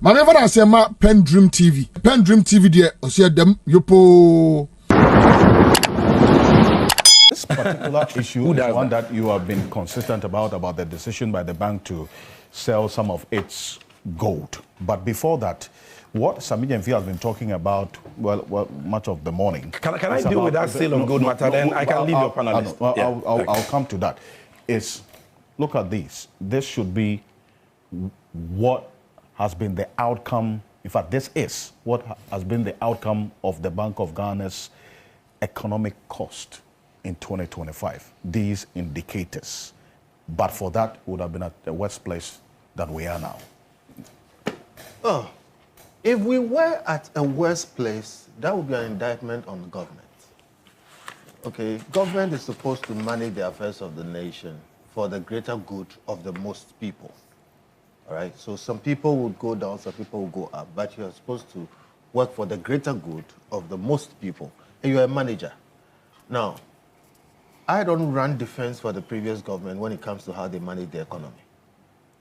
Manever I say ma PENDREAM TV. PENDREAM TV there, I see them yopo. This particular issue is one that you have been consistent about the decision by the bank to sell some of its gold. But before that, what Sammy Gyamfi has been talking about, well, much of the morning. Can I deal with that sale of gold matter? Then I can leave your panelist. I'll come to that. Look at this. This should be what has been the outcome. In fact, this is what has been the outcome of the Bank of Ghana's economic cost in 2025. These indicators. But for that, would have been at the worst place than we are now. Oh, if we were at a worse place, that would be an indictment on the government. Okay, government is supposed to manage the affairs of the nation for the greater good of the most people. All right, so some people would go down, some people would go up, but you're supposed to work for the greater good of the most people, and you're a manager. Now, I don't run defense for the previous government when it comes to how they manage the economy.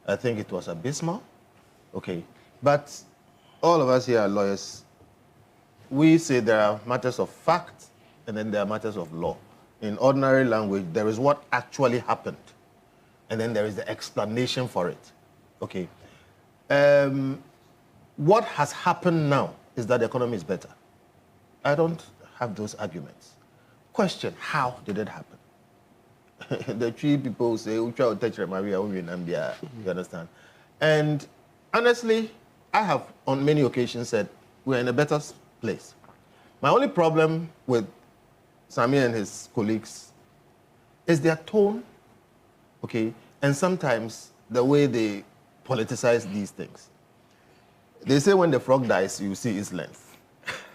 I think it was abysmal, okay, but all of us here are lawyers. We say there are matters of fact, and then there are matters of law. In ordinary language, there is what actually happened, and then there is the explanation for it. Okay. What has happened now is that the economy is better. I don't have those arguments. Question, how did it happen? The three people say, you understand? And honestly, I have on many occasions said, we're in a better place. My only problem with Sammy and his colleagues is their tone, okay, and sometimes the way they politicize these things. They say when the frog dies, you see its length,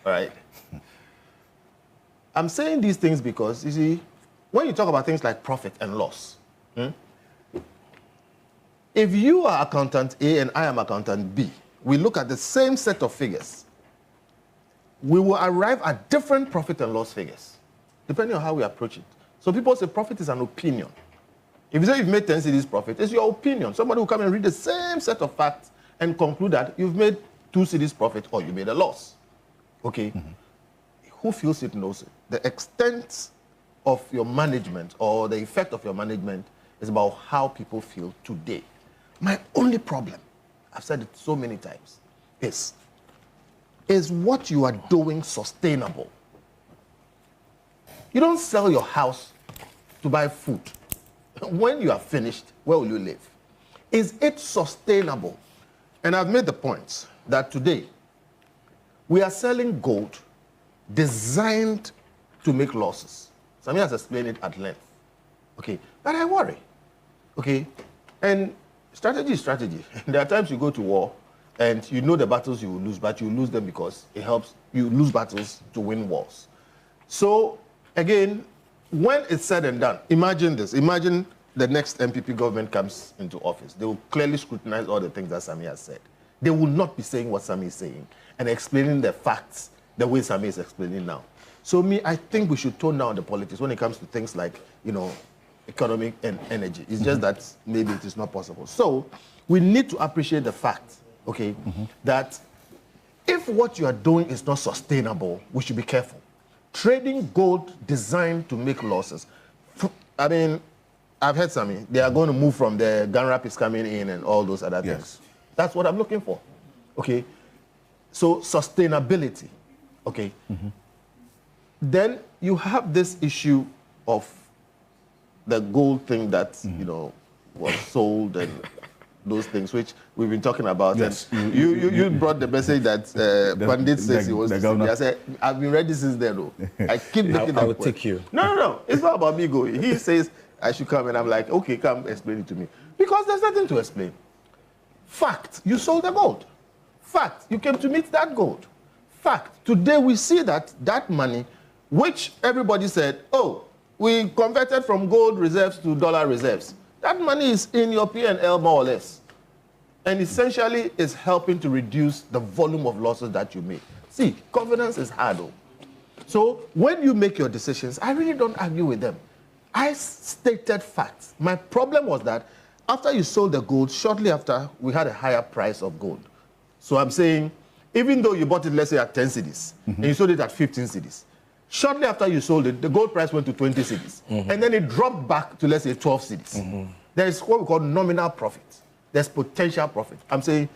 all right? I'm saying these things because, you see, when you talk about things like profit and loss, if you are accountant A and I am accountant B, we look at the same set of figures, we will arrive at different profit and loss figures, depending on how we approach it. So people say profit is an opinion. If you say you've made 10 cedis profit, it's your opinion. Somebody will come and read the same set of facts and conclude that you've made 2 cedis profit or you made a loss. Okay? Mm-hmm. Who feels it knows it. The extent of your management or the effect of your management is about how people feel today. My only problem, I've said it so many times, is what you are doing sustainable? You don't sell your house to buy food. When you are finished, where will you live? Is it sustainable? And I've made the point that today we are selling gold designed to make losses. Sammy has explained it at length. Okay, but I worry. Okay, and strategy is strategy. There are times you go to war and you know the battles you will lose, but you lose them because it helps you lose battles to win wars. So again, when it's said and done, imagine this. Imagine the next MPP government comes into office. They will clearly scrutinize all the things that Sammy has said. They will not be saying what Sammy is saying and explaining the facts the way Sammy is explaining now. So I think we should tone down the politics when it comes to things like, economic and energy. It's just that maybe it is not possible. So we need to appreciate the fact, okay, that if what you are doing is not sustainable, we should be careful. Trading gold designed to make losses. I mean, I've heard Sammy, they are going to move from the gun rapids coming in and all those other things. That's what I'm looking for. Okay. So sustainability. Okay. Then you have this issue of the gold thing that, was sold and those things, which we've been talking about. Yes. And you brought the message that Pandit says he was to see me. I said, I've been ready since then, though. I keep looking I will take you. No. It's not about me going. He says I should come, and I'm like, okay, come explain it to me. Because there's nothing to explain. Fact, you sold the gold. Fact, you came to meet that gold. Fact, today we see that money, which everybody said, oh, we converted from gold reserves to dollar reserves. That money is in your P&L more or less. And essentially is helping to reduce the volume of losses that you make. See, governance is hard, though. So when you make your decisions, I really don't argue with them. I stated facts. My problem was that after you sold the gold, shortly after, we had a higher price of gold. So I'm saying, even though you bought it, let's say, at 10 cedis, and you sold it at 15 cedis, shortly after you sold it, the gold price went to 20 cedis, and then it dropped back to, let's say, 12 cedis. There is what we call nominal profit. There's potential profit. I'm saying,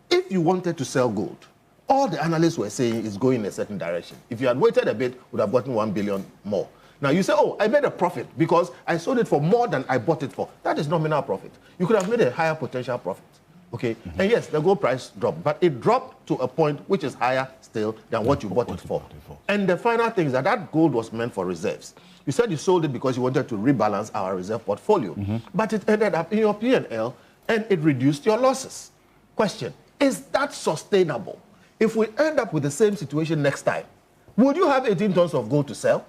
if you wanted to sell gold, all the analysts were saying is going in a certain direction. If you had waited a bit, would have gotten 1 billion more. Now you say, oh, I made a profit because I sold it for more than I bought it for. That is nominal profit. You could have made a higher potential profit. Okay, and yes, the gold price dropped, but it dropped to a point which is higher still than what you bought it for. And the final thing is that that gold was meant for reserves. You said you sold it because you wanted to rebalance our reserve portfolio, but it ended up in your P&L and it reduced your losses. Question, is that sustainable? If we end up with the same situation next time, would you have 18 tons of gold to sell?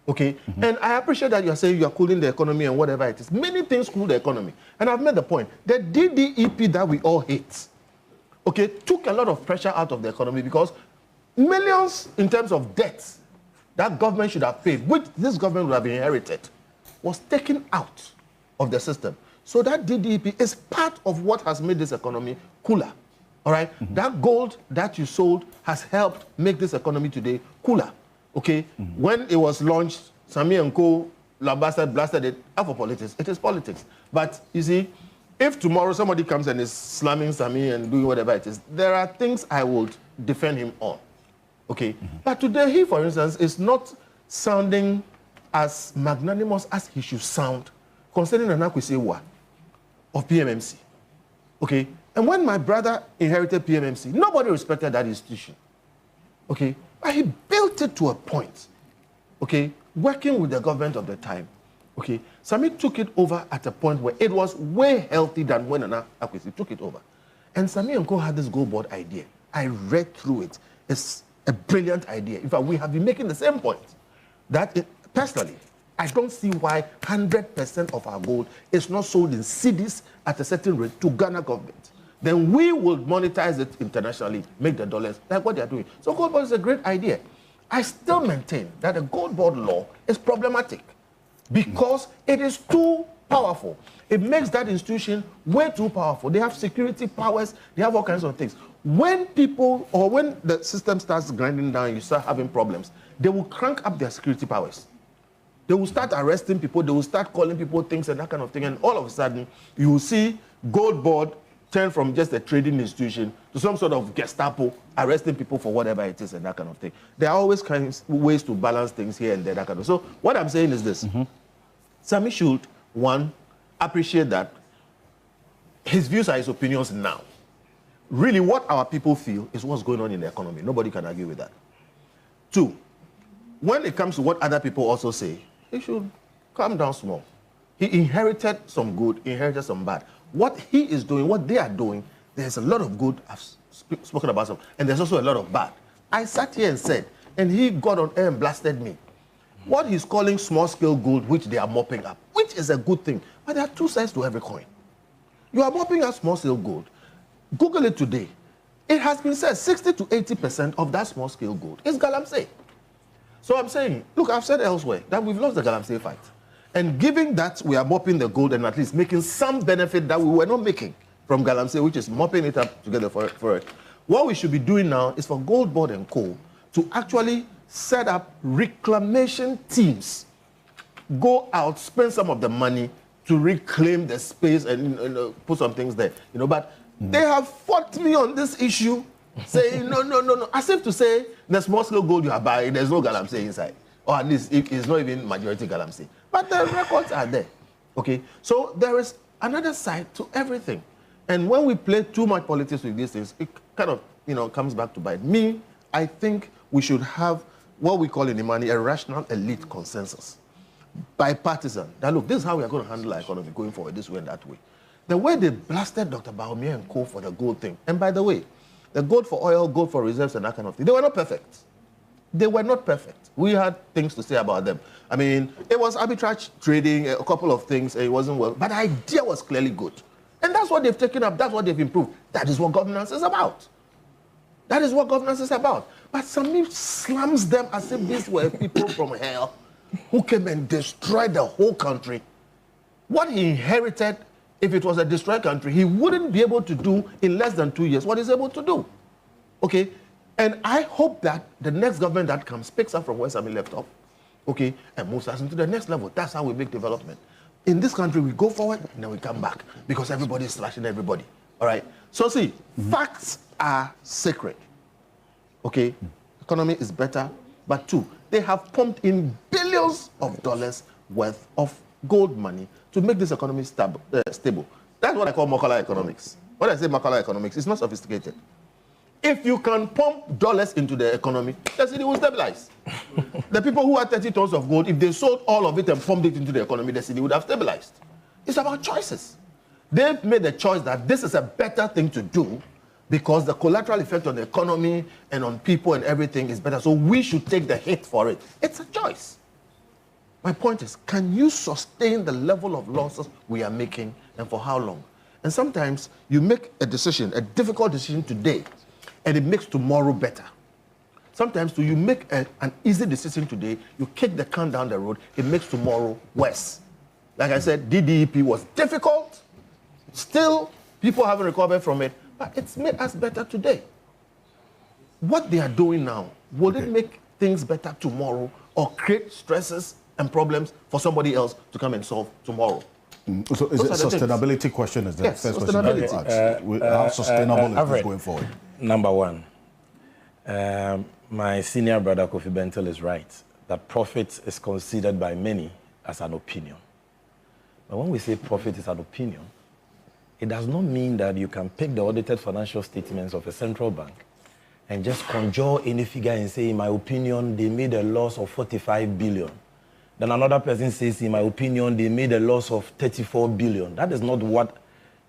Okay, and I appreciate that you're saying you're cooling the economy and whatever it is. Many things cool the economy. And I've made the point. The DDEP that we all hate, okay, took a lot of pressure out of the economy because millions in terms of debts that government should have paid, which this government would have inherited, was taken out of the system. So that DDEP is part of what has made this economy cooler. All right? That gold that you sold has helped make this economy today cooler. Okay, when it was launched, Sammy and Co. blasted it out for politics. It is politics. But you see, if tomorrow somebody comes and is slamming Sammy and doing whatever it is, there are things I would defend him on. Okay, but today he, for instance, is not sounding as magnanimous as he should sound concerning an Akwisewa of PMMC. Okay, and when my brother inherited PMMC, nobody respected that institution. Okay, but he built it to a point, okay, working with the government of the time, okay. Sammy took it over at a point where it was way healthy than when Nana Akwisewa took it over. And Sammy and Co had this gold board idea. I read through it. It's a brilliant idea. In fact, we have been making the same point. That, personally, I don't see why 100% of our gold is not sold in cedis at a certain rate to Ghana government. Then we will monetize it internationally, make the dollars, like what they are doing. So gold board is a great idea. I still maintain that the gold board law is problematic because it is too powerful. It makes that institution way too powerful. They have security powers, they have all kinds of things. When people, or when the system starts grinding down, you start having problems, they will crank up their security powers. They will start arresting people, they will start calling people things and that kind of thing, and all of a sudden, you will see gold board turn from just a trading institution to some sort of Gestapo, arresting people for whatever it is and that kind of thing. There are always ways to balance things here and there, that kind of. So what I'm saying is this. Sammy should, one, appreciate that his views are his opinions now. Really, what our people feel is what's going on in the economy. Nobody can argue with that. Two, when it comes to what other people also say, he should calm down small. He inherited some good, inherited some bad. What he is doing, what they are doing, there's a lot of good. I've spoken about some, and there's also a lot of bad. I sat here and said, and he got on air and blasted me. What he's calling small-scale gold, which they are mopping up, which is a good thing, but there are two sides to every coin. You are mopping up small-scale gold. Google it today. It has been said 60 to 80% of that small-scale gold is galamsey. So I'm saying, look, I've said elsewhere that we've lost the galamsey fight. And given that we are mopping the gold and at least making some benefit that we were not making from galamsey, which is mopping it up together for it, what we should be doing now is for Gold Board and Co. to actually set up reclamation teams. Go out, spend some of the money to reclaim the space and put some things there. But they have fought me on this issue, saying, no. As if to say, the small-scale gold you are buying, there's no galamsey inside. Or at least it's not even majority galamsey. But the records are there. Okay? So there is another side to everything. And when we play too much politics with these things, it kind of, comes back to bite. Me, I think we should have what we call in Imani a rational elite consensus. Bipartisan. That look, this is how we are going to handle our economy going forward, this way and that way. The way they blasted Dr. Baumia and Co. for the gold thing. And by the way, the gold for oil, gold for reserves and that kind of thing, they were not perfect. They were not perfect. We had things to say about them. I mean, it was arbitrage trading, a couple of things, it wasn't well. But the idea was clearly good. And that's what they've taken up, that's what they've improved. That is what governance is about. That is what governance is about. But Sammy slams them as if these were people from hell who came and destroyed the whole country. What he inherited if it was a destroyed country, he wouldn't be able to do in less than 2 years what he's able to do. Okay? And I hope that the next government that comes picks up from where Sammy left off, okay, and moves us into the next level. That's how we make development. In this country, we go forward and then we come back because everybody is slashing everybody. All right? So see, facts are sacred. Okay? Economy is better. But two, they have pumped in billions of dollars worth of gold money to make this economy stable. That's what I call Makala economics. When I say Makala economics, it's not sophisticated. If you can pump dollars into the economy, the city will stabilize. The people who had 30 tons of gold, if they sold all of it and pumped it into the economy, the city would have stabilized. It's about choices. They've made the choice that this is a better thing to do because the collateral effect on the economy and on people and everything is better. So we should take the hit for it. It's a choice. My point is, can you sustain the level of losses we are making and for how long? And sometimes you make a decision, a difficult decision today, and it makes tomorrow better. Sometimes too, you make an easy decision today, you kick the can down the road, it makes tomorrow worse. Like I said, DDEP was difficult. Still, people haven't recovered from it, but it's made us better today. What they are doing now, will it make things better tomorrow or create stresses and problems for somebody else to come and solve tomorrow? So is it a sustainability question? Is the first question that you asked? How sustainable is this going forward? Number one, my senior brother Kofi Bentil is right that profit is considered by many as an opinion. But when we say profit is an opinion, it does not mean that you can pick the audited financial statements of a central bank and just conjure any figure and say, in my opinion, they made a loss of 45 billion. Then another person says, in my opinion, they made a loss of 34 billion. That is not what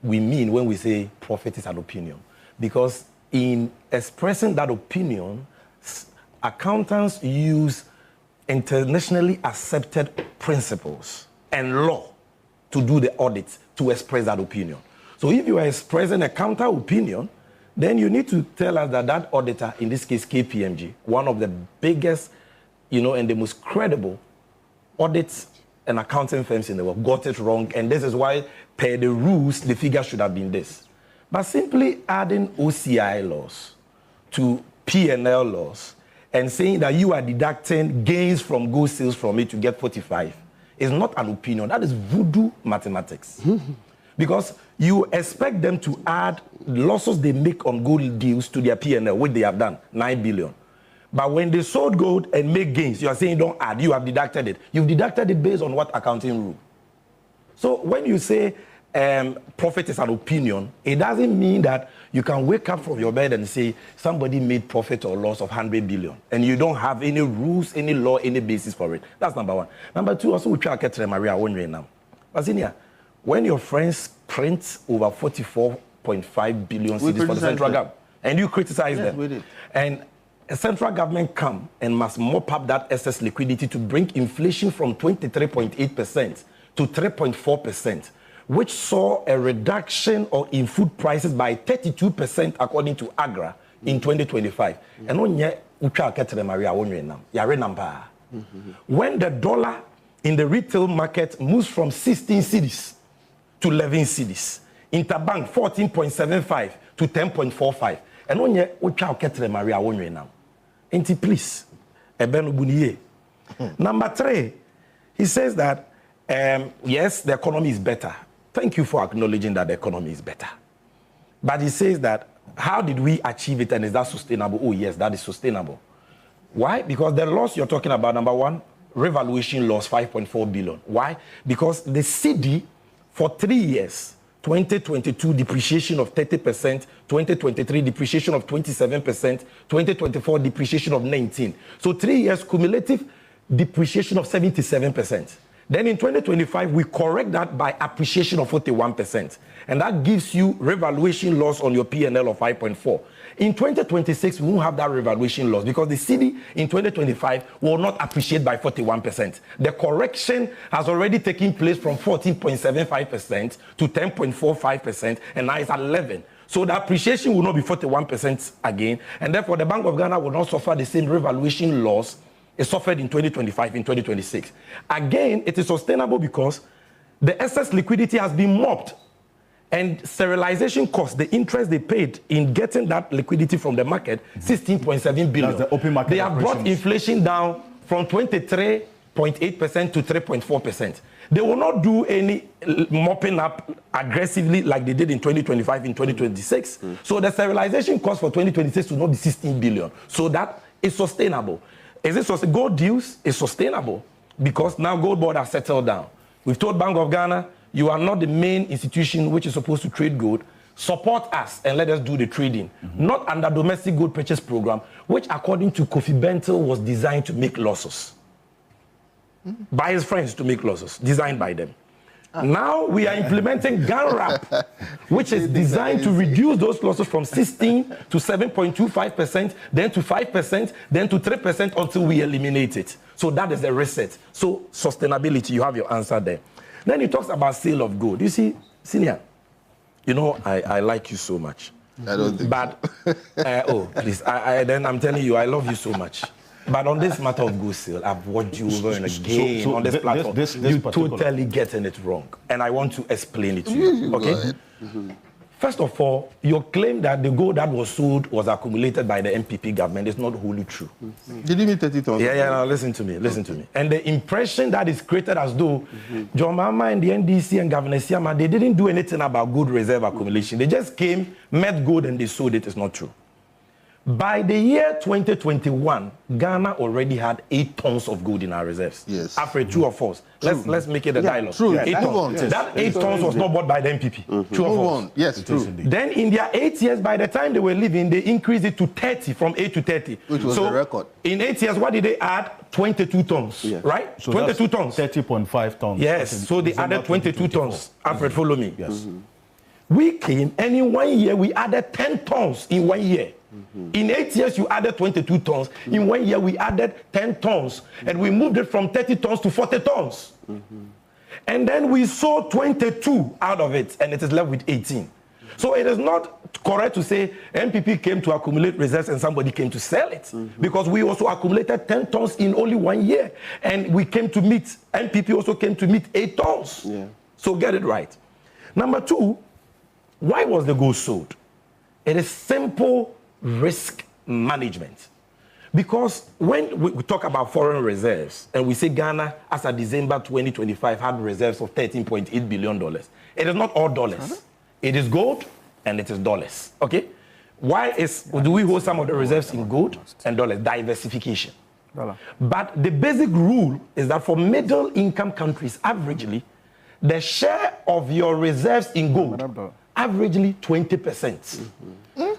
we mean when we say profit is an opinion. Because in expressing that opinion, accountants use internationally accepted principles and law to do the audit to express that opinion. So if you are expressing a counter opinion, then you need to tell us that that auditor, in this case KPMG, one of the biggest, and the most credible audits and accounting firms in the world, got it wrong, and this is why, per the rules, the figure should have been this. But simply adding OCI loss to P&L loss and saying that you are deducting gains from gold sales from it to get 45 is not an opinion. That is voodoo mathematics. Because you expect them to add losses they make on gold deals to their P&L, which they have done, 9 billion. But when they sold gold and make gains, you are saying don't add, you have deducted it. You've deducted it based on what accounting rule? So when you say profit is an opinion, it doesn't mean that you can wake up from your bed and say somebody made profit or loss of 100 billion and you don't have any rules, any law, any basis for it. That's number one. Number two, also we try to get Maria one right now. But when your friends print over 44.5 billion cedis for the central government and you criticize them, we did. And a central government come and must mop up that excess liquidity to bring inflation from 23.8% to 3.4%, which saw a reduction in food prices by 32% according to AGRA in 2025. And when the dollar in the retail market moves from 16 cedis to 11 cedis, interbank 14.75 to 10.45. And when you Enti, please, Number three, he says that yes, the economy is better. Thank you for acknowledging that the economy is better. But he says that, how did we achieve it and is that sustainable? Oh, yes, that is sustainable. Why? Because the loss you're talking about, number one, revaluation loss, 5.4 billion. Why? Because the cedi for 3 years, 2022 depreciation of 30%, 2023 depreciation of 27%, 2024 depreciation of 19%. So 3 years cumulative depreciation of 77%. Then in 2025, we correct that by appreciation of 41%. And that gives you revaluation loss on your P&L of 5.4. In 2026, we won't have that revaluation loss because the cedi in 2025 will not appreciate by 41%. The correction has already taken place from 14.75% to 10.45%, and now it's at 11%. So the appreciation will not be 41% again, and therefore the Bank of Ghana will not suffer the same revaluation loss it suffered in 2025, in 2026. Again, it is sustainable because the excess liquidity has been mopped And serialization cost, the interest they paid in getting that liquidity from the market, 16.7 billion. That's the open market they have brought operations. inflation down from 23.8% to 3.4%. They will not do any mopping up aggressively like they did in 2025, in 2026. So the serialization cost for 2026 will not be 16 billion. So that is sustainable. Is it sustainable? Gold deals is sustainable because now Gold Board has settled down. We've told Bank of Ghana, you are not the main institution which is supposed to trade gold. Support us and let us do the trading. Not under domestic gold purchase program, which according to Kofi Bentil was designed to make losses. By his friends to make losses, designed by them. Now we are implementing GANRAP, which is designed to reduce those losses from 16 to 7.25%, then to 5%, then to 3% until we eliminate it. So that is the reset. So sustainability, you have your answer there. Then he talks about sale of gold. You see, Senior, you know, I like you so much. I don't think but, oh, please, then I'm telling you, I love you so much. But on this matter of gold sale, I've watched you over and again on this platform. You totally getting it wrong. And I want to explain it to you, okay? First of all, your claim that the gold that was sold was accumulated by the MPP government is not wholly true. Did you mean 30,000? Yeah, no, listen to me. And the impression that is created as though John Mahama and the NDC and Governor Siama, they didn't do anything about gold reserve accumulation. They just came, met gold, and they sold it. It's not true. By the year 2021, Ghana already had 8 tons of gold in our reserves. Yes. After true or false? Let's make it a dialogue. True. 8 tons. That 8 tons was not bought by the MPP. True or false? Yes, true. Then in their 8 years, by the time they were leaving, they increased it to 30, from 8 to 30. Which was the record. In 8 years, what did they add? 22 tons, right? So 22 tons. 30.5 tons. Yes, so they added 22 tons. Alfred, follow me. Yes. We came, and in 1 year, we added 10 tons in 1 year. In 8 years, you added 22 tons. In 1 year, we added 10 tons. And we moved it from 30 tons to 40 tons. And then we sold 22 out of it, and it is left with 18. So it is not correct to say MPP came to accumulate reserves and somebody came to sell it. Because we also accumulated 10 tons in only 1 year. And we came to meet, MPP also came to meet 8 tons. Yeah. So get it right. Number two, why was the gold sold? It is simple risk management. Because when we talk about foreign reserves and we say Ghana as of December 2025 had reserves of $13.8 billion, it is not all dollars. It is gold and it is dollars. Okay? Why do we hold some of the reserves in gold and dollars? Diversification. But the basic rule is that for middle income countries, averagely, the share of your reserves in gold, averagely 20%.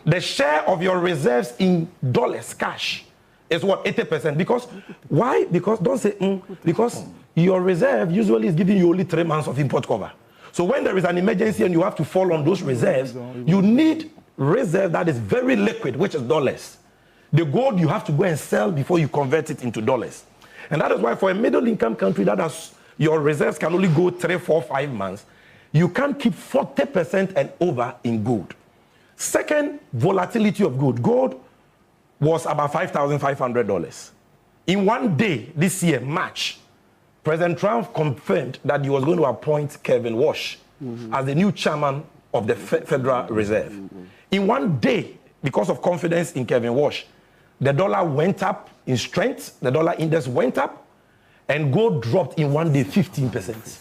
The share of your reserves in dollars, cash, is what, 80%. Because, why? Because, don't say, because your reserve usually is giving you only 3 months of import cover. So when there is an emergency and you have to fall on those reserves, you need reserve that is very liquid, which is dollars. The gold you have to go and sell before you convert it into dollars. And that is why for a middle income country that has, your reserves can only go 3, 4, 5 months, you can't keep 40% and over in gold. Second, volatility of gold. Gold was about $5,500. In 1 day this year, March, President Trump confirmed that he was going to appoint Kevin Walsh as the new chairman of the Federal Reserve. In 1 day, because of confidence in Kevin Walsh, the dollar went up in strength, the dollar index went up, and gold dropped in 1 day 15%.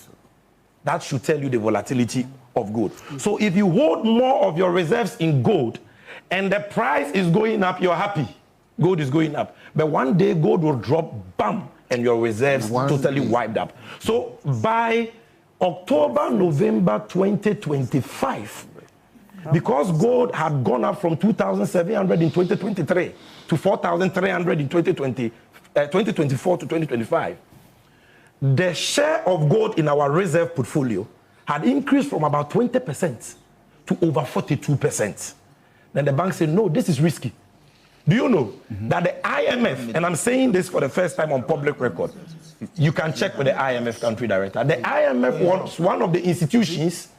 That should tell you the volatility of gold. So if you hold more of your reserves in gold and the price is going up, you're happy. Gold is going up. But 1 day gold will drop, bam, and your reserves totally wiped up. So by October, November 2025, because gold had gone up from 2,700 in 2023 to 4,300 in 2024 to 2025, the share of gold in our reserve portfolio had increased from about 20% to over 42%. Then the bank said, no, this is risky. Do you know that the IMF, and I'm saying this for the first time on public record, you can check with the IMF country director, the IMF was one of the institutions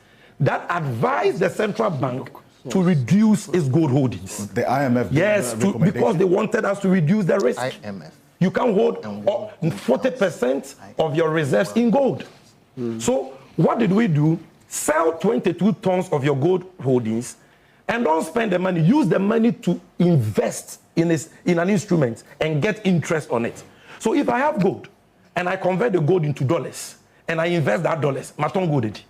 that advised the central bank to reduce its gold holdings. The IMF? Yes, because they wanted us to reduce the risk. IMF. You can hold 40% of your reserves in gold. So what did we do? Sell 22 tons of your gold holdings and don't spend the money. Use the money to invest in an instrument and get interest on it. So if I have gold and I convert the gold into dollars and I invest that dollars, my ton gold.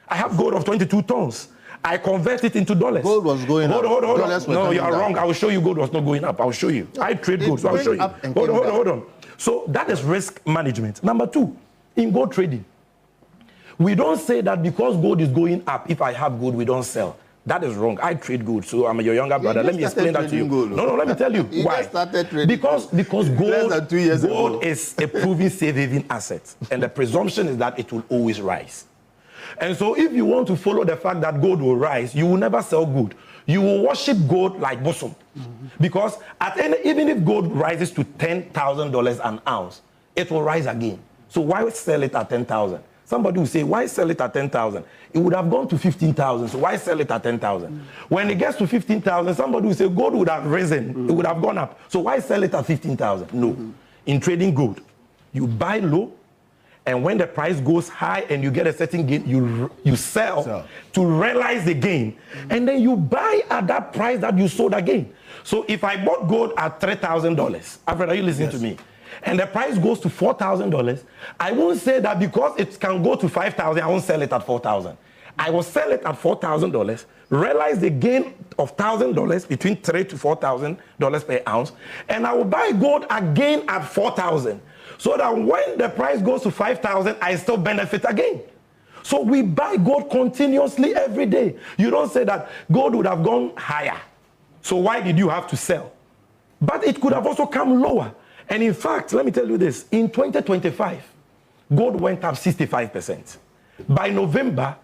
I have gold of 22 tons. I convert it into dollars. Gold was going up. Hold on. No, you are wrong. I will show you gold was not going up. I will show you. I trade gold, so I will show you. Hold on. So that is risk management. Number two, in gold trading, we don't say that because gold is going up, if I have gold, we don't sell. That is wrong. I trade gold, so I'm your younger brother. Let me explain that to you. Gold. No, let me tell you why. Because gold is a proven safe haven asset, and the presumption is that it will always rise. And so if you want to follow the fact that gold will rise, you will never sell gold. You will worship gold like bosom. Because even if gold rises to $10,000 an ounce, it will rise again. So why sell it at 10,000? Somebody will say, why sell it at 10,000? It would have gone to 15,000, so why sell it at 10,000? When it gets to 15,000, somebody will say, gold would have risen, it would have gone up, so why sell it at 15,000? No. In trading gold, you buy low, and when the price goes high and you get a certain gain, you sell to realize the gain. And then you buy at that price that you sold again. So if I bought gold at $3,000, Alfred, are you listening to me? And the price goes to $4,000, I won't say that because it can go to $5,000, I won't sell it at $4,000. I will sell it at $4,000, realize the gain of $1,000 between $3,000 to $4,000 per ounce, and I will buy gold again at $4,000. So that when the price goes to $5,000, I still benefit again. So we buy gold continuously every day. You don't say that gold would have gone higher. So why did you have to sell? But it could have also come lower. And in fact, let me tell you this. In 2025, gold went up 65%. By November,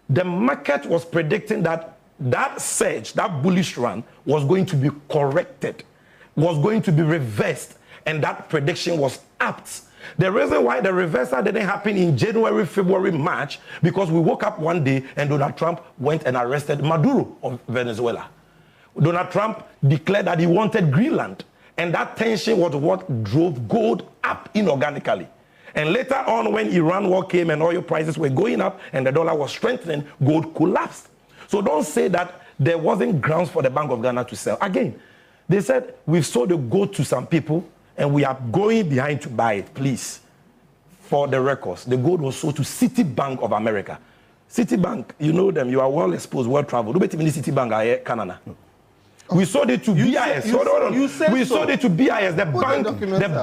the market was predicting that that surge, that bullish run, was going to be corrected, was going to be reversed. And that prediction was apt. The reason why the reversal didn't happen in January, February, March, because we woke up one day and Donald Trump went and arrested Maduro of Venezuela. Donald Trump declared that he wanted Greenland. And that tension was what drove gold up inorganically. And later on, when Iran war came and oil prices were going up and the dollar was strengthening, gold collapsed. So don't say that there wasn't grounds for the Bank of Ghana to sell. Again, they said, we've sold the gold to some people, and we are going behind to buy it, please. For the records, the gold was sold to Citibank of America. Citibank, you know them, you are well exposed, well traveled. Citibank, Canada. We sold it to BIS. We sold it to BIS, the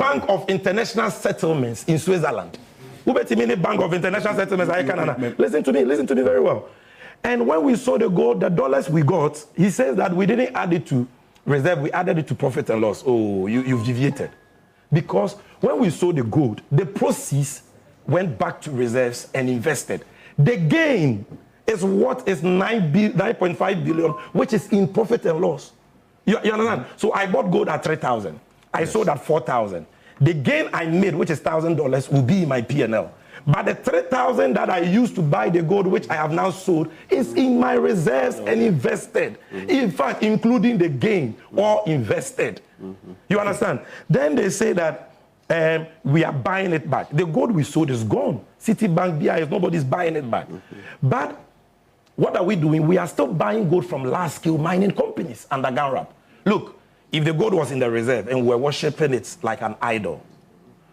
Bank of International Settlements in Switzerland. Bank of International Settlements, Canada. Listen to me very well. And when we sold the gold, the dollars we got, he says that we didn't add it to reserve, we added it to profit and loss. Oh, you've deviated. Because when we sold the gold, the proceeds went back to reserves and invested. The gain is what is 9.5 billion, which is in profit and loss. You understand? So I bought gold at 3,000. I sold at 4,000. The gain I made, which is $1,000, will be in my P&L. But the 3,000 that I used to buy the gold, which I have now sold, is in my reserves and invested. In fact, including the gain or invested. You understand? Then they say that we are buying it back. The gold we sold is gone. Citibank, BIS, nobody's buying it back. But what are we doing? We are still buying gold from large-scale mining companies under GANRAP. Look, if the gold was in the reserve and we were worshipping it like an idol,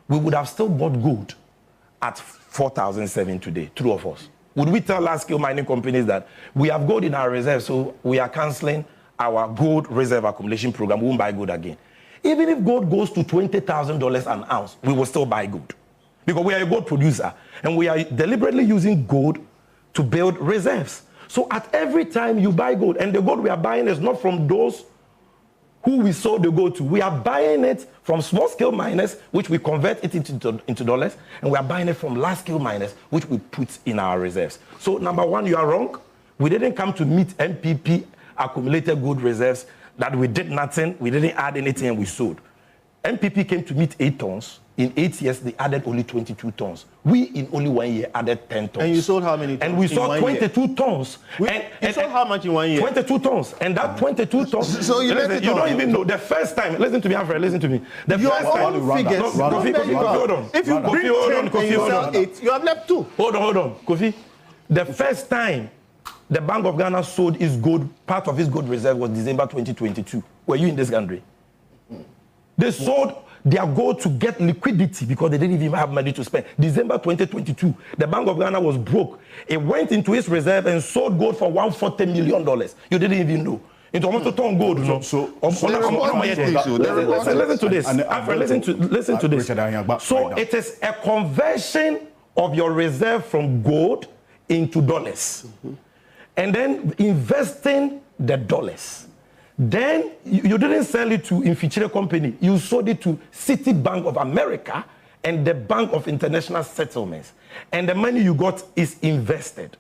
we would have still bought gold at 4,007 today, true of us. Would we tell large-scale mining companies that we have gold in our reserve, so we are canceling our gold reserve accumulation program, we won't buy gold again? Even if gold goes to $20,000 an ounce, we will still buy gold. Because we are a gold producer, and we are deliberately using gold to build reserves. So at every time you buy gold, and the gold we are buying is not from those who we sold the gold to. We are buying it from small-scale miners, which we convert it into dollars, and we are buying it from large-scale miners, which we put in our reserves. So number one, you are wrong. We didn't come to meet MPP accumulated gold reserves that we did nothing, we didn't add anything, and we sold. MPP came to meet 8 tons. In 8 years, they added only 22 tons. We, in only 1 year, added 10 tons. And you sold how many tons? And we sold 22 tons. You sold how much in 1 year? 22 tons. And that 22 tons... So you don't even know. The first time... Listen to me, Alfred, listen to me. The first time... Kofi, hold on. If you bring 10 and you sell 8, you have left 2. Hold on. Kofi, The first time the Bank of Ghana sold its gold, part of its gold reserve was December 2022. Were you in this country? They sold their gold to get liquidity because they didn't even have money to spend. December 2022, the Bank of Ghana was broke. It went into its reserve and sold gold for $140 million. You didn't even know. Into almost a ton gold. Listen to this. Listen to this. So it is a conversion of your reserve from gold into dollars. And then investing the dollars. Then you didn't sell it to Infichire Company. You sold it to Citibank of America and the Bank of International Settlements. And the money you got is invested.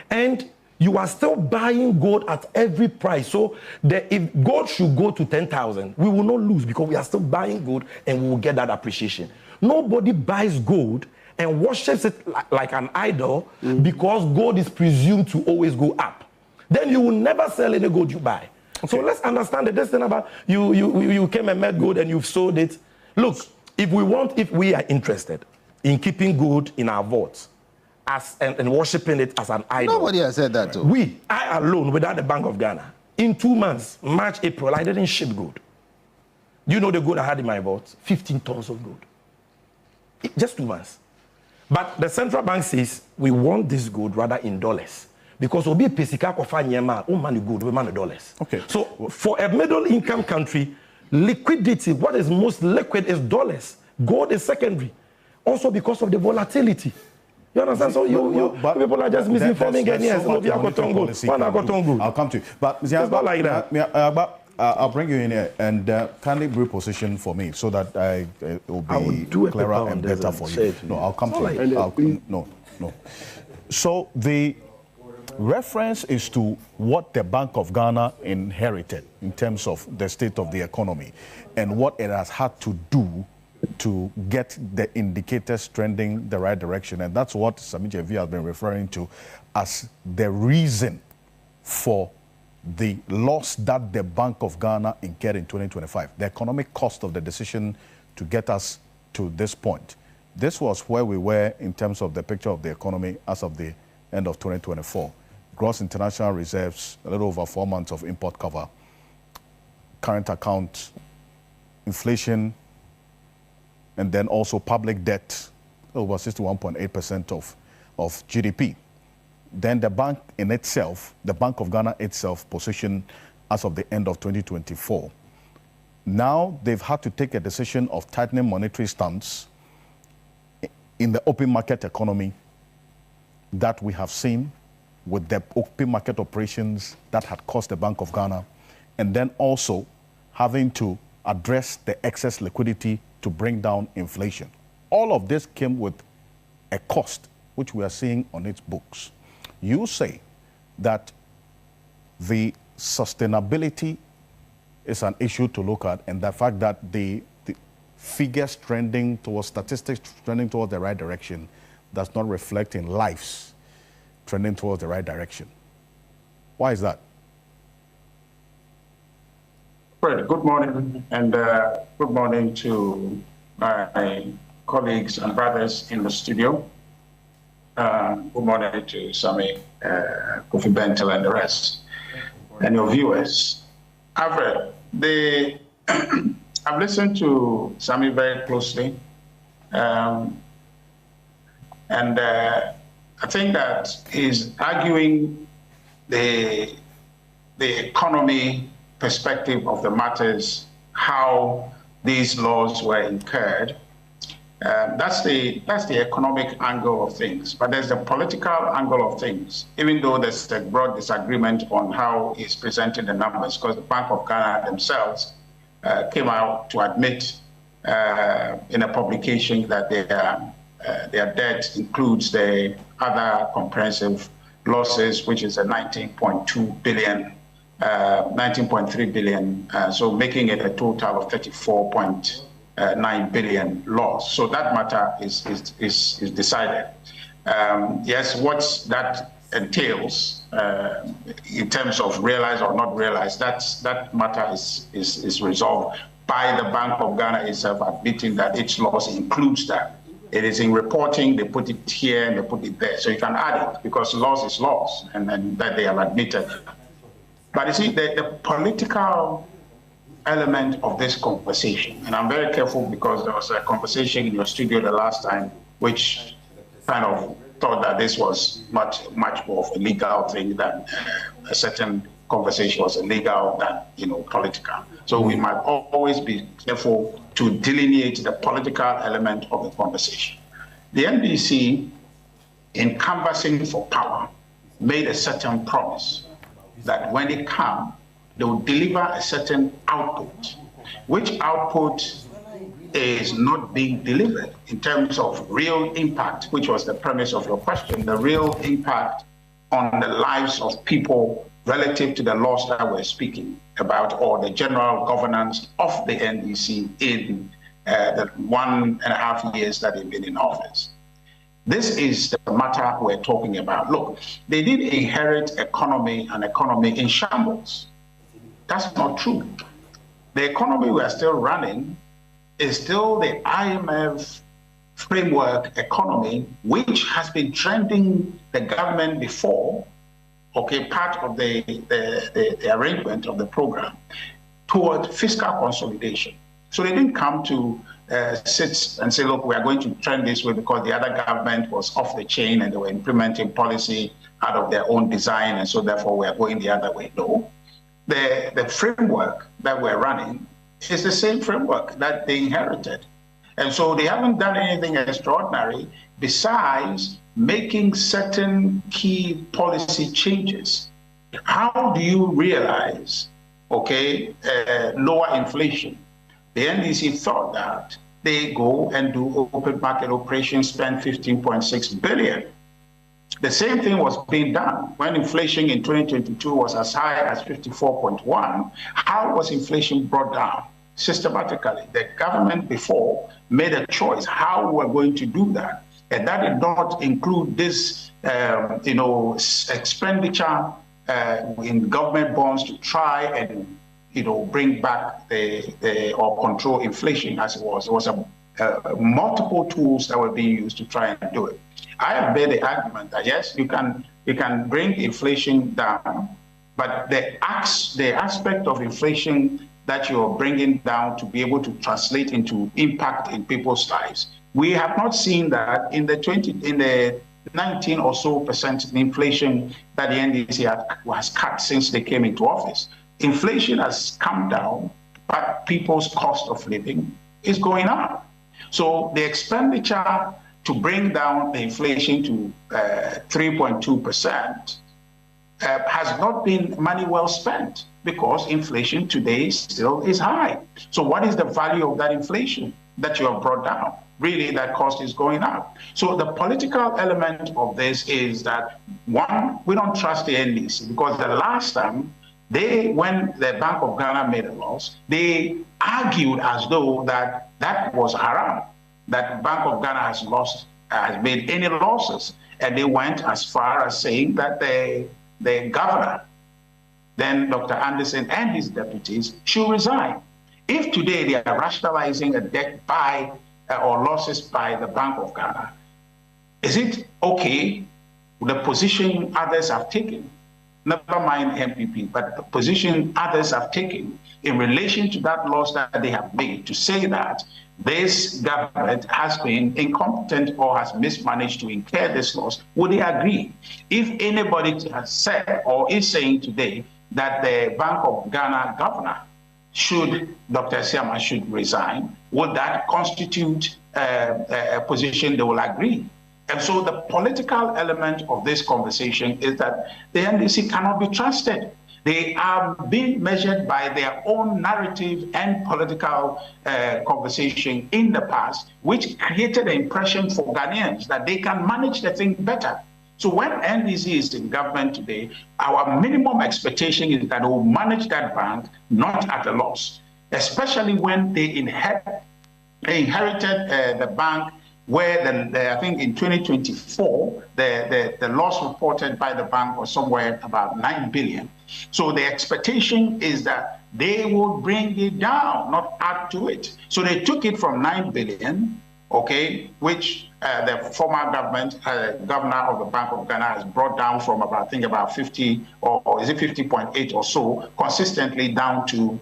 And you are still buying gold at every price. So if gold should go to 10,000, we will not lose because we are still buying gold and we will get that appreciation. Nobody buys gold and worships it like an idol because gold is presumed to always go up. Then you will never sell any gold you buy. Okay. So let's understand the thing about you came and met gold and you've sold it. Look, if we are interested in keeping gold in our vaults and worshipping it as an idol. Nobody has said that too. I alone, without the Bank of Ghana, in 2 months, March, April, I didn't ship gold. Do you know the gold I had in my vault? 15 tons of gold. Just 2 months. But the central bank says we want this gold rather in dollars. Because we'll be pesika kofa nyema, money good, we money dollars. Okay. So for a middle income country, liquidity, what is most liquid is dollars. Gold is secondary. Also because of the volatility. You understand? So people are just misinforming Ghanaians. I'll come to you. But Mr. It's not like that. I'll bring you in here and kindly brief position for me so that it will be clearer and better for you. No, I'll come to you. No. So the reference is to what the Bank of Ghana inherited in terms of the state of the economy and what it has had to do to get the indicators trending the right direction. And that's what Sammy Gyamfi has been referring to as the reason for the loss that the Bank of Ghana incurred in 2025, the economic cost of the decision to get us to this point. This was where we were in terms of the picture of the economy as of the end of 2024. Gross international reserves, a little over 4 months of import cover, current account, inflation, and then also public debt, over 61.8% of GDP. Then the bank in itself, the Bank of Ghana itself, position as of the end of 2024. Now they've had to take a decision of tightening monetary stance in the open market economy that we have seen with the open market operations that had cost the Bank of Ghana, and then also having to address the excess liquidity to bring down inflation. All of this came with a cost, which we are seeing on its books. You say that the sustainability is an issue to look at, and the fact that the figures trending towards statistics trending towards the right direction does not reflect in lives trending towards the right direction. Why is that? Fred, good morning, and good morning to my colleagues and brothers in the studio. Good morning to Sammy, Kofi, Bentil, and the rest, and your viewers. I've listened to Sammy very closely, and I think that he's arguing the economy perspective of the matters, how these laws were incurred. That's the economic angle of things, but there's the political angle of things, even though there's a broad disagreement on how he's presenting the numbers, because the Bank of Ghana themselves came out to admit in a publication that their debt includes the other comprehensive losses, which is a 19.2 billion, 19.3 billion, so making it a total of 34.9 billion loss. So that matter is decided. Yes, what that entails in terms of realized or not realized, that matter is resolved by the Bank of Ghana itself admitting that its loss includes that. It is in reporting, they put it here and they put it there. So you can add it because loss is loss, and that they have admitted. But you see, the political element of this conversation, and I'm very careful because there was a conversation in your studio the last time, which kind of thought that this was much more of a legal thing than a certain conversation was illegal than political. So we might always be careful to delineate the political element of the conversation. The NDC, in canvassing for power, made a certain promise that when they come, they will deliver a certain output, which output is not being delivered in terms of real impact, which was the premise of your question, the real impact on the lives of people relative to the laws that we're speaking about, or the general governance of the NDC in the 1.5 years that they've been in office. This is the matter we're talking about. Look, they did inherit an economy in shambles. That's not true. The economy we are still running is still the IMF framework economy, which has been trending the government before, part of the arrangement of the program, toward fiscal consolidation. So they didn't come to sit and say, look, we are going to trend this way because the other government was off the chain and they were implementing policy out of their own design, and so therefore we are going the other way. No. The framework that we're running is the same framework that they inherited. And so they haven't done anything extraordinary besides making certain key policy changes. How do you realize, lower inflation? The NDC thought that they go and do open market operations, spend 15.6 billion. The same thing was being done when inflation in 2022 was as high as 54.1. How was inflation brought down? Systematically. The government before made a choice how we're going to do that. And that did not include this, expenditure in government bonds to try and, bring back or control inflation as it was. It was multiple tools that were being used to try and do it. I have made the argument that yes, you can bring inflation down, but the aspect of inflation that you're bringing down to be able to translate into impact in people's lives, we have not seen that in the 19 or so percent inflation that the NDC has cut since they came into office. Inflation has come down, but people's cost of living is going up. So the expenditure to bring down the inflation to 3.2% has not been money well spent, because inflation today still is high. So what is the value of that inflation that you have brought down? Really, that cost is going up. So the political element of this is that, one, we don't trust the NDC, because the last time when the Bank of Ghana made a loss, they argued as though that was haram, that Bank of Ghana has made any losses. And they went as far as saying that the governor, then Dr. Anderson, and his deputies should resign. If today they are rationalizing a debt or losses by the Bank of Ghana, is it okay with the position others have taken? Never mind MPP, but the position others have taken in relation to that loss that they have made, to say that this government has been incompetent or has mismanaged to incur this loss, would they agree? If anybody has said or is saying today that the Bank of Ghana governor Dr. Siama should resign, would that constitute a position they will agree? And so the political element of this conversation is that the NDC cannot be trusted. They are being measured by their own narrative and political conversation in the past, which created the impression for Ghanaians that they can manage the thing better. So when NDC is in government today, our minimum expectation is that they will manage that bank not at a loss, especially when they inherited the bank where I think in 2024, the loss reported by the bank was somewhere about 9 billion. So the expectation is that they will bring it down, not add to it. So they took it from 9 billion okay, which the former government, governor of the Bank of Ghana has brought down from about, I think about 50, or is it 50.8 or so, consistently down to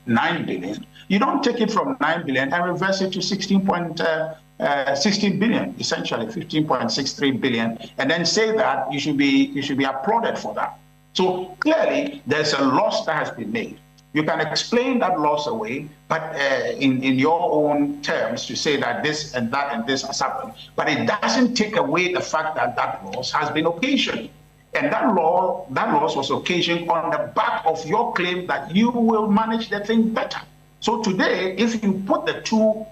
9 billion. You don't take it from 9 billion and reverse it to 16 billion, essentially 15.63 billion, and then say that you should be applauded for that. So clearly, there's a loss that has been made. You can explain that loss away, but in your own terms, to say that this and that and this has happened, but it doesn't take away the fact that that loss has been occasioned. And that loss was occasioned on the back of your claim that you will manage the thing better. So today, if you put the two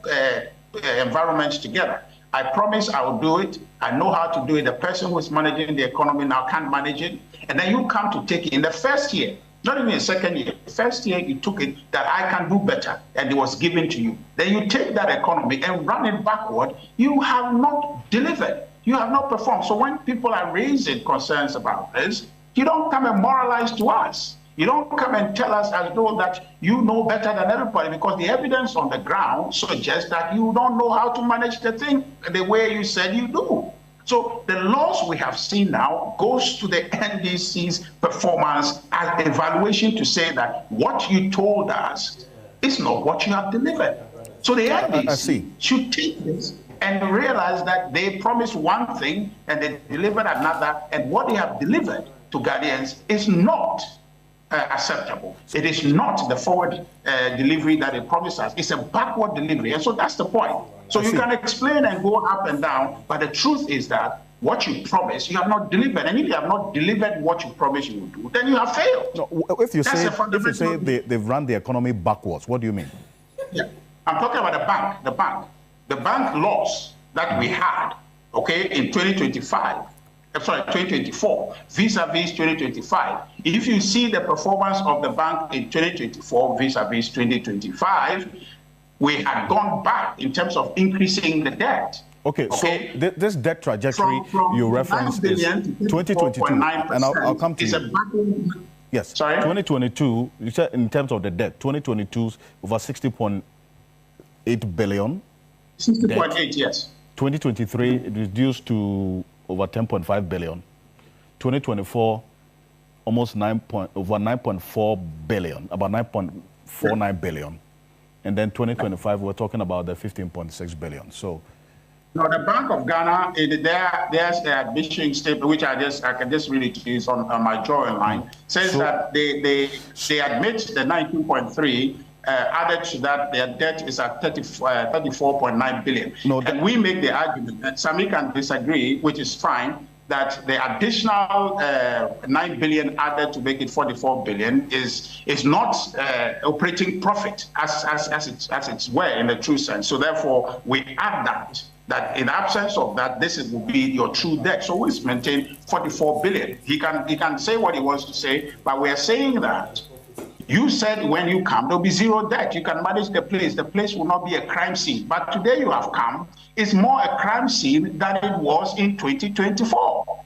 environments together, I promise I will do it. I know how to do it. The person who is managing the economy now can't manage it. And then you come to take it in the first year, not even the second year. First year, you took it that I can do better, and it was given to you. Then you take that economy and run it backward. You have not delivered. You have not performed. So when people are raising concerns about this, you don't come and moralize to us. You don't come and tell us as though that you know better than everybody, because the evidence on the ground suggests that you don't know how to manage the thing the way you said you do. So the loss we have seen now goes to the NDC's performance as evaluation to say that what you told us is not what you have delivered. So the NDC should take this and realize that they promised one thing and they delivered another, and what they have delivered to Ghanaians is not acceptable. It is not the forward delivery that they promised us. It's a backward delivery, and so that's the point. So you can explain and go up and down, but the truth is that what you promised, you have not delivered. And if you have not delivered what you promised you would do, then you have failed. No, if you say they've run the economy backwards, what do you mean? Yeah, I'm talking about the bank. The bank loss that we had, okay, in 2024, vis-a-vis 2025. If you see the performance of the bank in 2024 vis-a-vis 2025, we had gone back in terms of increasing the debt. Okay. So this debt trajectory from you referenced is 2022, and I'll come to you. Yes. Sorry? 2022, you said in terms of the debt, 2022 over 60.8 billion. 60.8, yes. 2023, it reduced to over 10.5 billion. 2024, almost over 9.4 billion, about 9.49 billion. And then 2025, we're talking about the 15.6 billion. So, now the Bank of Ghana, there's an admission statement which I can just read it to you on my drawing line. Says that they admit the 19.3. Added to that, their debt is at 34.9 billion. No, and we make the argument that Sammy can disagree, which is fine, that the additional 9 billion added to make it 44 billion is not operating profit as it's were in the true sense. So therefore, we add that in absence of that, this will be your true debt. So we maintain 44 billion. He can say what he wants to say, but we are saying that you said when you come, there'll be zero debt. You can manage the place. The place will not be a crime scene. But today you have come, it's more a crime scene than it was in 2024.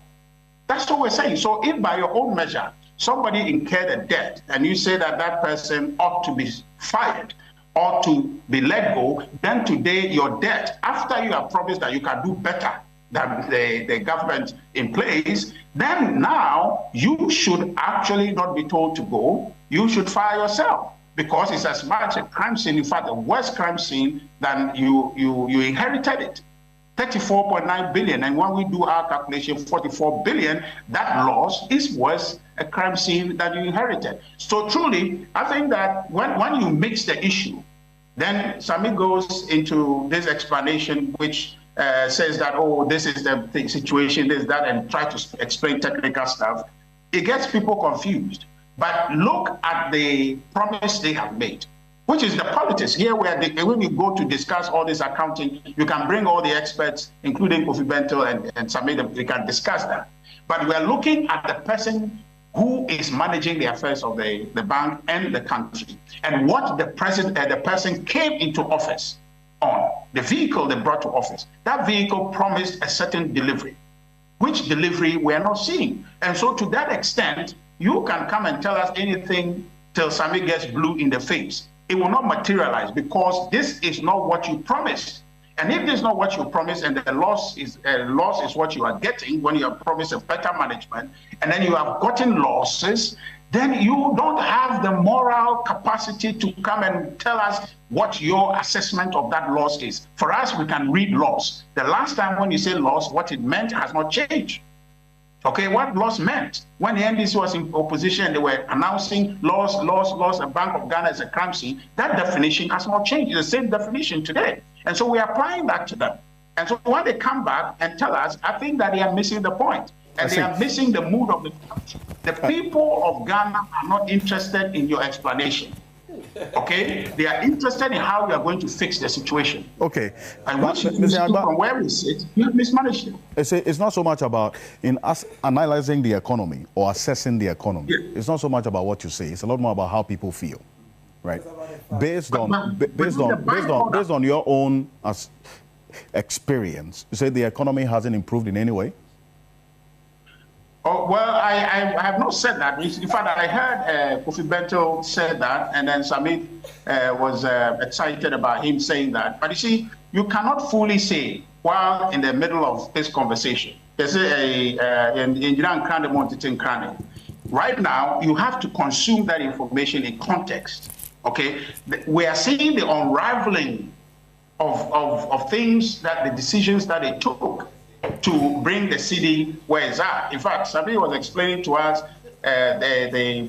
That's what we're saying. So if by your own measure, somebody incurred a debt and you say that that person ought to be fired, ought to be let go, then today your debt, after you have promised that you can do better than the government in place, then now you should actually not be told to go. You should fire yourself, because it's as much a crime scene, in fact, a worse crime scene than you inherited it. 34.9 billion, and when we do our calculation, 44 billion, that loss is worse a crime scene that you inherited. So truly, I think that when you mix the issue, then Sammy goes into this explanation which says that, oh, this is the situation, this, that, and try to explain technical stuff. It gets people confused. But look at the promise they have made, which is the politics. Here, where when you go to discuss all this accounting, you can bring all the experts, including Kofi Bentil and Sammy, they can discuss that. But we're looking at the person who is managing the affairs of the bank and the country, and what the person came into office on, the vehicle they brought to office. That vehicle promised a certain delivery, which delivery we're not seeing. And so to that extent, you can come and tell us anything till Sammy gets blue in the face. it will not materialize because this is not what you promised. And if this is not what you promised, and the loss is what you are getting when you have promised a better management, and then you have gotten losses, then you don't have the moral capacity to come and tell us what your assessment of that loss is. For us, we can read loss. The last time when you say loss, what it meant has not changed. Okay, what loss meant? When the NDC was in opposition, they were announcing loss, a Bank of Ghana is a crime scene. That definition has not changed. It's the same definition today. And so we're applying that to them. And so when they come back and tell us, I think that they are missing the point. And they are missing the mood of the country. The people of Ghana are not interested in your explanation. Okay? They are interested in how we are going to fix the situation. Okay. And once you from where we sit, you have mismanaged it. It's not so much about in us analyzing the economy or assessing the economy. Yeah. It's not so much about what you say. It's a lot more about how people feel, right? Based on your own experience, you say the economy hasn't improved in any way. Oh, well, I have not said that. In fact, I heard Kofi Bentil said that, and then Sammy was excited about him saying that. But you see, you cannot fully say while in the middle of this conversation. There's right now, you have to consume that information in context. Okay, we are seeing the unraveling of things, that the decisions that they took to bring the city where it's at. In fact, Sammy was explaining to us the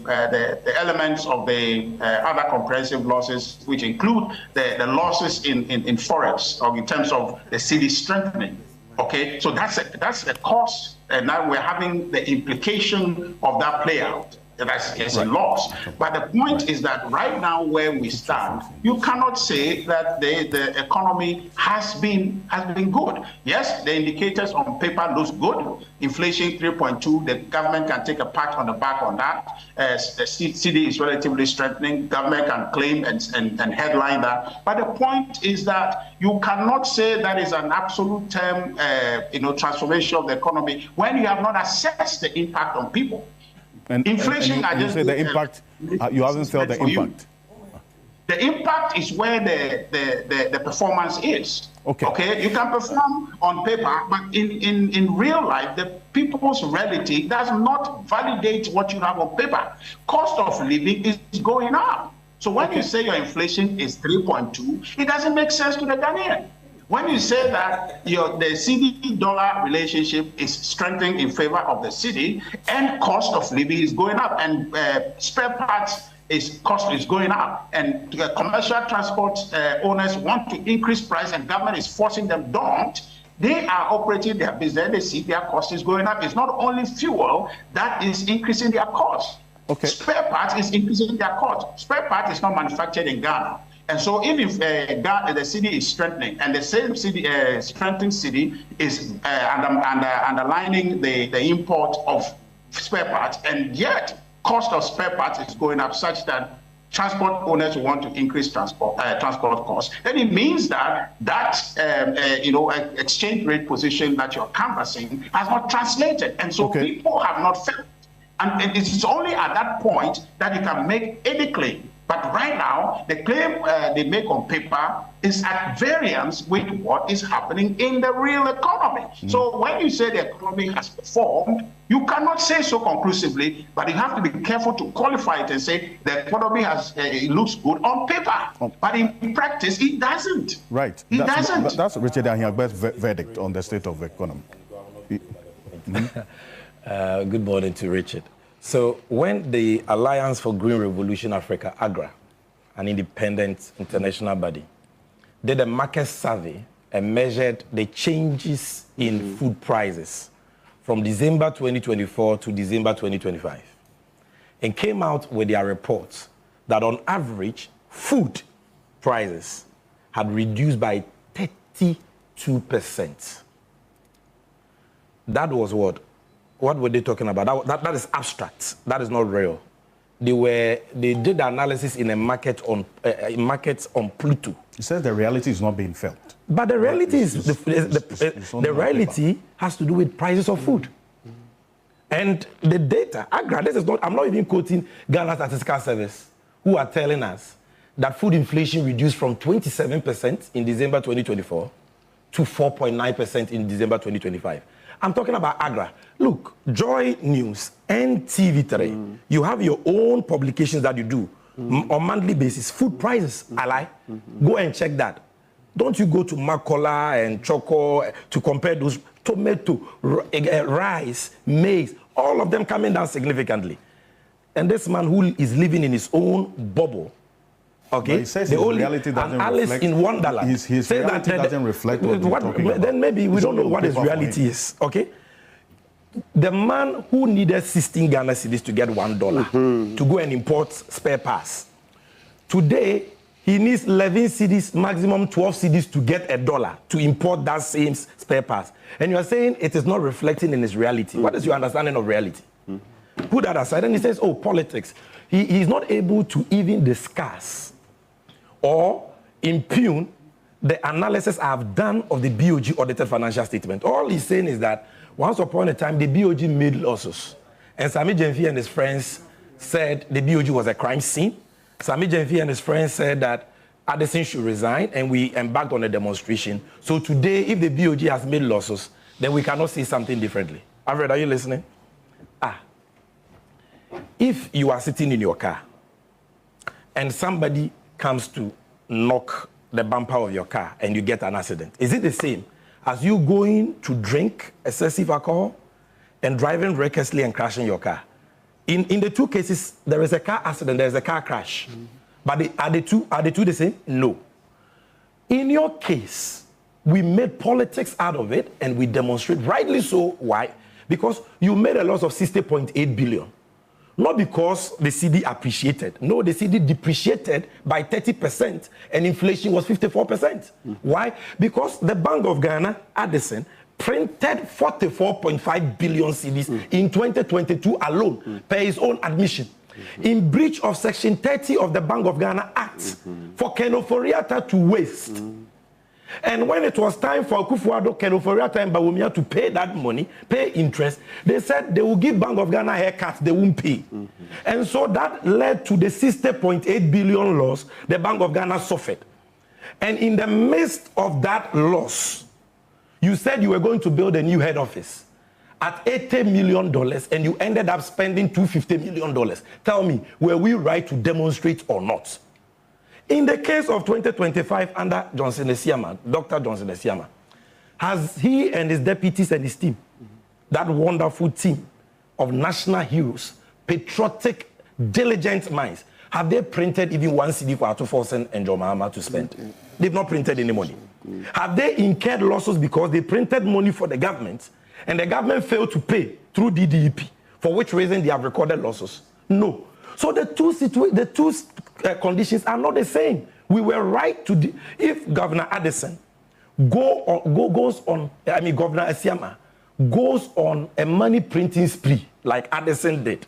elements of the other comprehensive losses, which include the losses in forex, or in terms of the city strengthening. Okay, so that's a cost, and now we're having the implication of that play out. That's a loss. But the point is that right now where we stand, you cannot say that the economy has been good. Yes, the indicators on paper looks good. Inflation 3.2, the government can take a pat on the back on that. The city is relatively strengthening. Government can claim and headline that. But the point is that you cannot say that is an absolute term, transformation of the economy when you have not assessed the impact on people. And inflation, and you say the impact, you haven't felt the impact. The impact is where the performance is. Okay, you can perform on paper, but in real life, the people's reality does not validate what you have on paper. Cost of living is going up. So when you say your inflation is 3.2, it doesn't make sense to the Ghanaian. When you say that the CD-dollar relationship is strengthening in favor of the city, and cost of living is going up, and spare parts cost is going up, and commercial transport owners want to increase price, and government is forcing them don't. They are operating their business, they see their cost is going up. It's not only fuel that is increasing their cost. Okay. Spare parts is increasing their cost. Spare part is not manufactured in Ghana. And so if the city is strengthening, and the same city, strengthening city is underlining the import of spare parts, and yet cost of spare parts is going up such that transport owners want to increase transport costs, then it means that exchange rate position that you're canvassing has not translated. And so people have not felt it. And it's only at that point that you can make any claim. But right now, the claim they make on paper is at variance with what is happening in the real economy. So when you say the economy has performed, you cannot say so conclusively, but you have to be careful to qualify it and say the economy it looks good on paper. But in practice, it doesn't. Right. It doesn't. That's Richard Ahiagba's verdict on the state of the economy. Good morning to Richard. So when the Alliance for Green Revolution Africa, AGRA, an independent international body, did a market survey and measured the changes in food prices from December 2024 to December 2025, and came out with their reports that on average, food prices had reduced by 32%. That was what? What were they talking about? That is abstract. That is not real. They did the analysis in a market on Pluto. It says the reality is not being felt. But the reality the reality has to do with prices of food. And the data, AGRA, this is not, I'm not even quoting Ghana Statistical Service, who are telling us that food inflation reduced from 27% in December 2024 to 4.9% in December 2025. I'm talking about Agra. Look, Joy News and TV3, you have your own publications that you do on monthly basis. Food prices, ally. Go and check that. Don't you go to Makola and Choco to compare those tomato, rice, maize, all of them coming down significantly. And this man who is living in his own bubble, okay, he says reality doesn't Alice reflect, in Wonderland. His reality doesn't reflect what you're talking about. Then maybe we don't know what his reality is, okay? The man who needed 16 Ghana cedis to get $1 to go and import spare parts. Today, he needs 11 cedis, maximum 12 cedis to get $1 to import that same spare parts. And you are saying it is not reflecting in his reality. What is your understanding of reality? Put that aside. And he says, oh, politics. He is not able to even discuss or impugn the analysis I have done of the BOG audited financial statement. All he's saying is that once upon a time, the BOG made losses. And Sammy Gyamfi and his friends said the BOG was a crime scene. Sammy Gyamfi and his friends said that Addison should resign, and we embarked on a demonstration. So today, if the BOG has made losses, then we cannot see something differently. Alfred, are you listening? If you are sitting in your car and somebody comes to knock the bumper of your car and you get an accident, is it the same as you going to drink excessive alcohol and driving recklessly and crashing your car? In the two cases, there is a car accident, there is a car crash. But are the two the same? No. In your case, we made politics out of it and we demonstrate, rightly so. Why? Because you made a loss of 60.8 billion. Not because the CD appreciated. No, the CD depreciated by 30% and inflation was 54%. Why? Because the Bank of Ghana, Addison, printed 44.5 billion CDs in 2022 alone, per his own admission, in breach of Section 30 of the Bank of Ghana Act for Kenoforiata to waste. And when it was time for Akufo-Addo, Kenoforiata and Bawumia to pay that money, pay interest, they said they will give Bank of Ghana haircuts, they won't pay. And so that led to the 60.8 billion loss the Bank of Ghana suffered. And in the midst of that loss, you said you were going to build a new head office at $80 million and you ended up spending $250 million. Tell me, were we right to demonstrate or not? In the case of 2025 under Johnson Esiama, Dr. Johnson Esiama, has he and his deputies and his team, that wonderful team of national heroes, patriotic, diligent minds, have they printed even one CD for Atufosen and John Mahama to spend? They've not printed any money. Have they incurred losses because they printed money for the government and the government failed to pay through DDEP, for which reason they have recorded losses? No. So the two conditions are not the same. We were right to, if Governor Addison goes on, Governor Esiama goes on a money printing spree like Addison did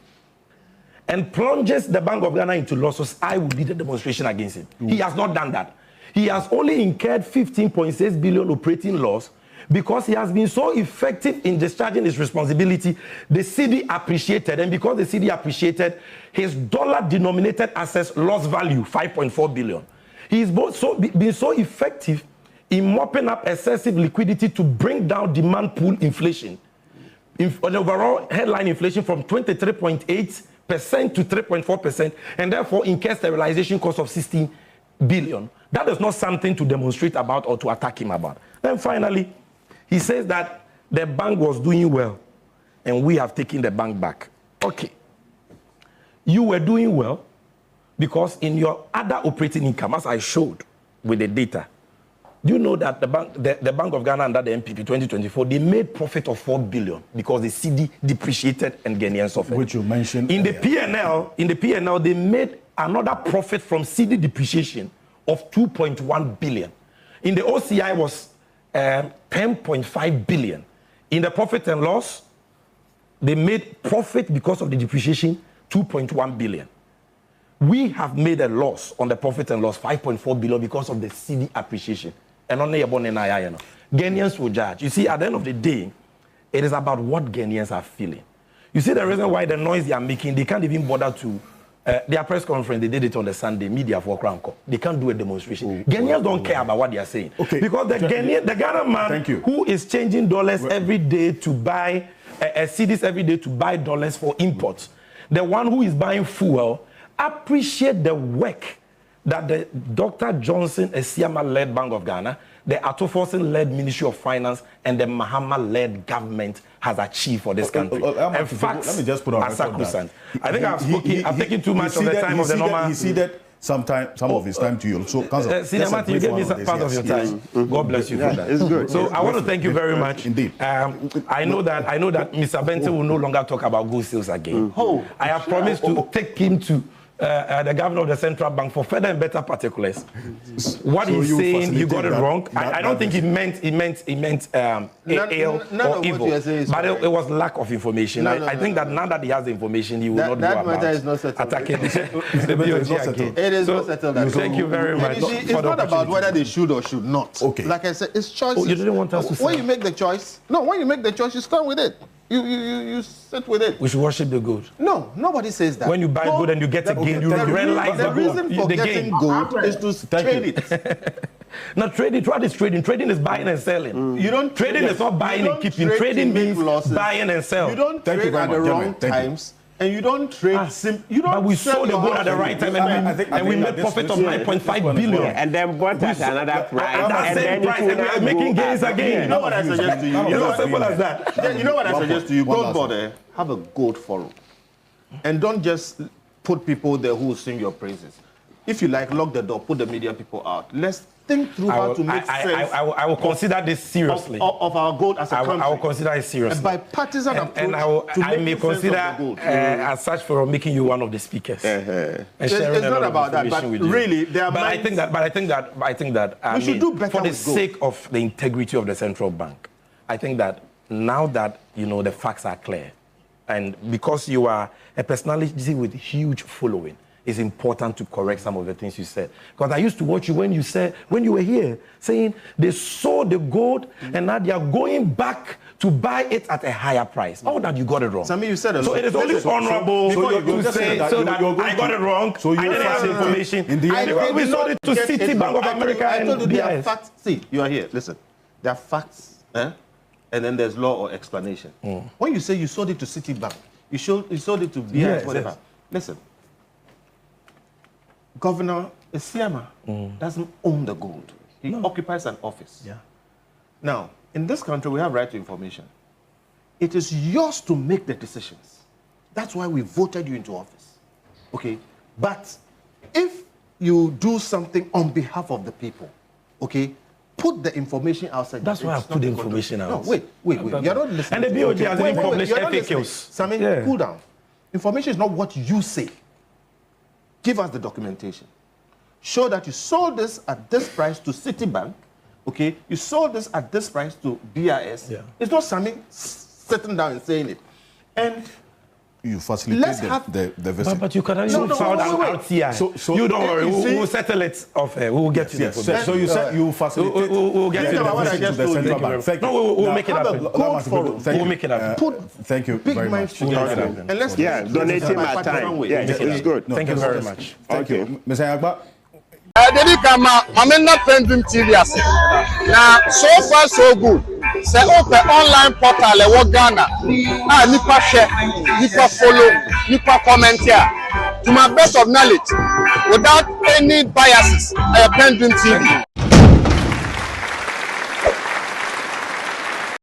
and plunges the Bank of Ghana into losses, I will lead a demonstration against him. He has not done that. He has only incurred 15.6 billion operating loss because he has been so effective in discharging his responsibility. The CD appreciated, and because the CD appreciated, his dollar-denominated assets lost value, 5.4 billion. He's been so effective in mopping up excessive liquidity to bring down demand pool inflation. On overall headline inflation from 23.8% to 3.4%, and therefore incur sterilization cost of 16 billion. That is not something to demonstrate about or to attack him about. Then finally, he says that the bank was doing well and we have taken the bank back. Okay. You were doing well because in your other operating income, as I showed with the data, do you know that the Bank of Ghana under the MPP 2024, they made profit of 4 billion because the CD depreciated and Ghanaians suffered. Which you mentioned in earlier. the P&L, they made another profit from CD depreciation of 2.1 billion. In the OCI was 10.5 billion. In the profit and loss, they made profit because of the depreciation, 2.1 billion. We have made a loss on the profit and loss, 5.4 billion, because of the CD appreciation. And only Ghanaians will judge. You see, at the end of the day, it is about what Ghanaians are feeling. You see the reason why the noise they are making, they can't even bother to their press conference, they did it on the Sunday, media for Kranko. They can't do a demonstration. Ghanaians don't care about what they are saying. Okay. Because the Ghana man who is changing dollars every day to buy, cedis every day to buy dollars for imports, the one who is buying fuel, appreciate the work that the Dr. Johnson Esiama-led Bank of Ghana, the Atoforsen-led Ministry of Finance, and the Mahama-led government has achieved for this country. And facts let me just put on record that. I think I've taken too much of the time of the normal. He ceded some of his time to you. So, Cinemati, you gave me some part of your time. God bless you for that. It's good. So I want to thank you very much. Indeed. I know that Mr. Bentil will no longer talk about gold sales again. I have promised to take him to the governor of the central bank for further and better particulars. What he's saying, you got it wrong. I don't think he meant ill or evil, but it was lack of information. I think that now that he has the information, he will not that go matter about is not settled. attacking the BOG again. It is not settled. Thank you very much. It's not about whether they should or should not. Okay. Like I said, it's choices. Oh, you didn't want us to when say. you make the choice, when you make the choice, you stand with it. You sit with it. We should worship the gold. No, nobody says that. When you buy gold and you get it again, you realize the reason for getting gold is to trade it. Now, trading is trading. Trading is buying and selling. You don't trading is not buying and keeping. Trading means buying and selling. You don't trade at the wrong times. And you don't trade but we sold the gold at the right time and we made profit of 9.5 billion. And then bought at another price. At that same price, and we are making gains again. You know what I suggest to you? It's as simple as that. You know what I suggest to you? Don't bother. Have a gold forum. And don't just put people there who sing your praises. If you like, lock the door, put the media people out. Let's think through how to make sense. I will consider this seriously. Of our gold as a country. I will consider it seriously. A bipartisan approach and I may consider as such for making you one of the speakers. And it's not about that, but really, there are. But I think that we should do better for the sake of the integrity of the central bank. I think that now that the facts are clear, and because you are a personality with huge following, it's important to correct some of the things you said. Because I used to watch you when you were here saying they sold the gold and now they are going back to buy it at a higher price. Oh, that you got it wrong. Sammy, you said a lot. So it is only honorable to say that I got it wrong. So you I didn't have the information. We sold it to Citibank of America. I told you there are facts. See, you are here. Listen, there are facts, and then there's law or explanation. When you say you sold it to Citibank, you sold it to BIS, whatever. Yes. Listen. Governor Esiama doesn't own the gold. He occupies an office. Yeah. Now, in this country, we have right to information. It is yours to make the decisions. That's why we voted you into office. Okay? But if you do something on behalf of the people, okay, put the information outside. That's why I put the information out. No, wait. You're not listening. And the BOG has even published FAQs. Sammy, cool down. Information is not what you say. Give us the documentation. Show that you sold this at this price to Citibank, okay? You sold this at this price to BIS. Yeah. It's not Sammy sitting down and saying it. And you facilitate the visit. But you can also found out here. So you don't worry. We'll settle it off. We'll get you the information. So you said you facilitate. We'll get you the central bank. No, we'll make it happen. We'll make it happen. Thank you very much. And let's donating my time. Yeah, it's good. Thank you very much. Thank you, Mr. Ahiagba. Dedi kama amena PENDREAM TV ase. Na so far so good. Say open online portal e wo Ghana. Nipa share, nipa follow, nipa comment here. To my best of knowledge, without any biases, PENDREAM TV.